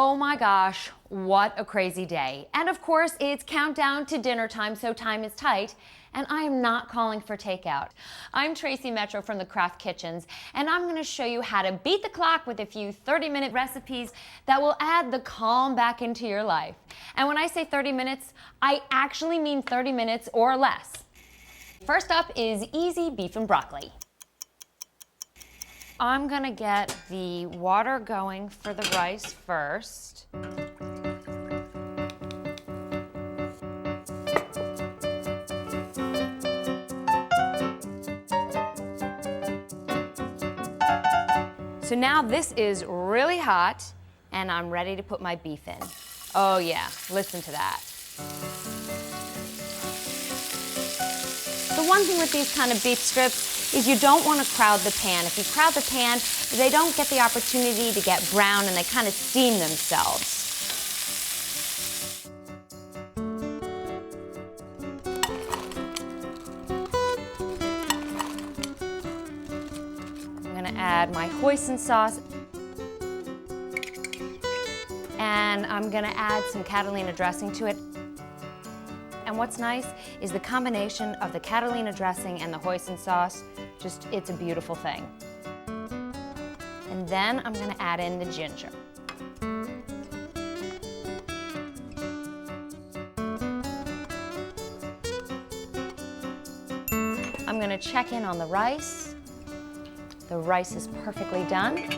Oh my gosh, what a crazy day. And of course, it's countdown to dinner time, so time is tight. And I am not calling for takeout. I'm Tracy Metro from the Craft Kitchens, and I'm gonna show you how to beat the clock with a few 30-minute recipes that will add the calm back into your life. And when I say 30 minutes, I actually mean 30 minutes or less. First up is easy beef and broccoli. I'm gonna get the water going for the rice first. So now this is really hot and I'm ready to put my beef in. Oh yeah, listen to that. The one thing with these kind of beef strips is you don't want to crowd the pan. If you crowd the pan, they don't get the opportunity to get brown and they kind of steam themselves. I'm going to add my hoisin sauce. And I'm going to add some Catalina dressing to it. And what's nice is the combination of the Catalina dressing and the hoisin sauce, it's a beautiful thing. And then I'm gonna add in the ginger. I'm gonna check in on the rice. The rice is perfectly done.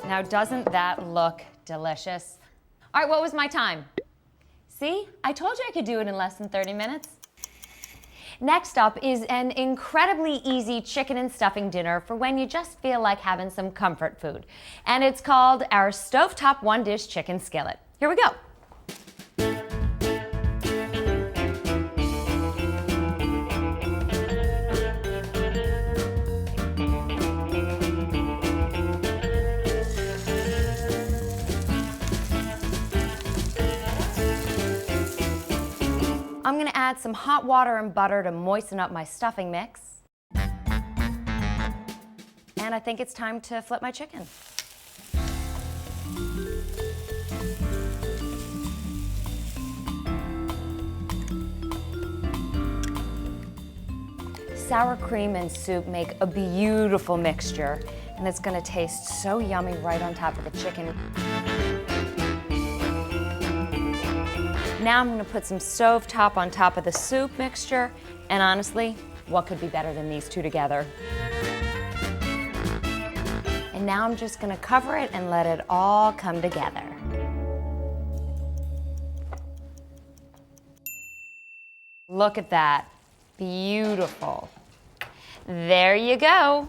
Now, doesn't that look delicious? All right, what was my time? See, I told you I could do it in less than 30 minutes. Next up is an incredibly easy chicken and stuffing dinner for when you just feel like having some comfort food. And it's called our stovetop one-dish chicken skillet. Here we go. I'm gonna add some hot water and butter to moisten up my stuffing mix. And I think it's time to flip my chicken. Sour cream and soup make a beautiful mixture, and it's gonna taste so yummy right on top of the chicken. Now I'm going to put some stovetop on top of the soup mixture, and honestly, what could be better than these two together? And now I'm just going to cover it and let it all come together. Look at that. Beautiful. There you go.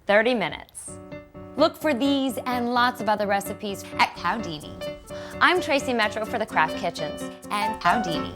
30 minutes. Look for these and lots of other recipes at Howdini. I'm Tracy Metro for the Craft Kitchens, and howdini.